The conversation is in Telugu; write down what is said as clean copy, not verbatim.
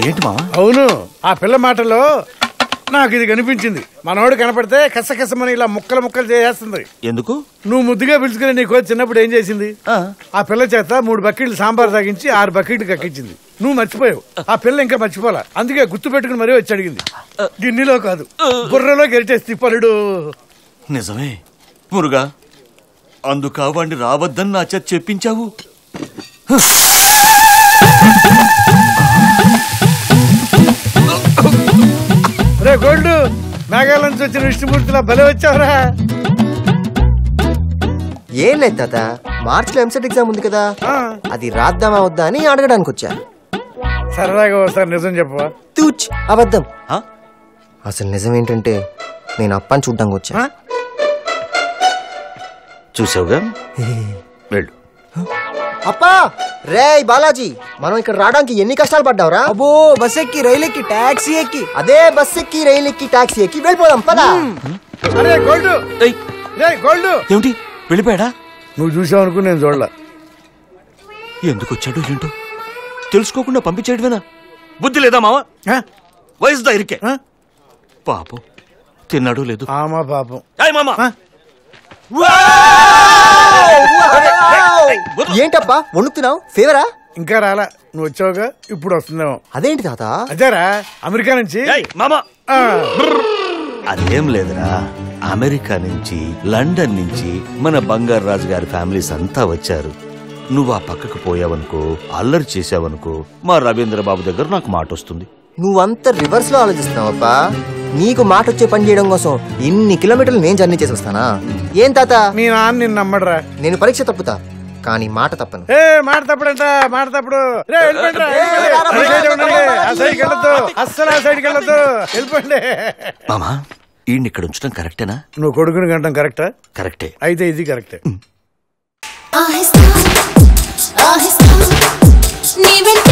ఏంటి మామ? అవును, ఆ పిల్ల మాటలో నాకు ఇది కనిపించింది. మనోడు కనపడితే కసకసమని ఇలా ముక్కలు ముక్కలు చేసేస్తుంది. ఎందుకు? నువ్వు ముద్దుగా పిలుచుకుని నీ కోచ్ చిన్నప్పుడు ఏం చేసింది? ఆ పిల్ల చేత 3 బకెట్లు సాంబార్ తాగించి 6 బకెట్లు కక్కించింది. నువ్వు మర్చిపోయావు, ఆ పిల్ల ఇంకా మర్చిపోలా. అందుకే గుర్తు పెట్టుకుని మరీ వచ్చి అడిగింది. గిన్నెలో కాదు, బుర్రలో గెరిచేసి పలుడు. నిజమే మురుగా, అందుకా వాడిని రావద్దని నా చేత చెప్పించావు. రే గోల్డ్, మేఘాల నుంచి వచ్చిన విష్ణుమూర్తిలా భలే వచ్చావురా. ఏం లేదు తాత, మార్చిలో ఎంసెట్ ఎగ్జామ్ ఉంది కదా, అది రాద్దామా వద్దా అని అడగడానికి వచ్చా. సరదాగా ఒకసారి నిజం చెప్పవా? తూచ్ అబద్ధం. అసలు నిజం ఏంటంటే నేను అప్పని చూడ్డానికి వచ్చా. చూసావుగా, వెళ్ళు. అప్పా రే బాలాజీ, మనం ఇక్కడ రావడానికి ఎన్ని కష్టాలు పడ్డావురా? అబ్బో, బస్ ఎక్కి రైలు ఎక్కి టాక్సీ ఎక్కి, అదే బస్ ఎక్కి రైలు ఎక్కి టాక్సీ ఎక్కి వెళ్ళిపోదాం పదా. అరే గోల్డ్, రే గోల్డ్. ఏమిటి వెళ్ళిపోయాడా? నువ్వు చూసావు అనుకుని నేను చూడలా. ఎందుకు వచ్చాడు ఏంటో తెలుసుకోకుండా పంపించేయడమేనా? బుద్ధి లేదా మావా? వయసు దగ్గరికే పాపం, తిన్నాడు లేదు. ఆమా పాపం. మామా ఏంటప్పా వణుకుతున్నావు? ఫీవరా? ఇంకా రాలా, నువ్వు వచ్చావుగా, ఇప్పుడు వస్తుందేమో. అదేంటి తాత? అదేరా, అమెరికా నుంచి. మామా అదేం లేదురా, అమెరికా నుంచి, లండన్ నుంచి మన బంగారు రాజు గారి ఫ్యామిలీస్ అంతా వచ్చారు. నువ్వు ఆ పక్కకు పోయావనుకో, అల్లరి చేసావనుకో, మా రవీంద్ర బాబు దగ్గర నాకు మాట వస్తుంది. నువ్వంతా రివర్స్ లో ఆలోచిస్తున్నావప్పా. నీకు మాట వచ్చే పని చేయడం కోసం ఇన్ని కిలోమీటర్లు నేను జర్నీ చేసి వస్తానా? ఏం తాత, మీ నాన్న నిన్ను నమ్మడరా. నేను పరీక్ష తప్పుతా కానీ మాట తప్పను. మాట తప్పుడంట, మాట తప్పుడు. అస్సలు ఆ సైడ్కి వెళ్ళొద్దు, వెళ్ళిపోండి. మామా ఈయన ఇక్కడ ఉంచడం కరెక్టేనా? నువ్వు కొడుకుని గంటం కరెక్టా? కరెక్టే. అయితే ఇది కరెక్టే. ఆహిస్తా ఆహిస్తా నీ వెంట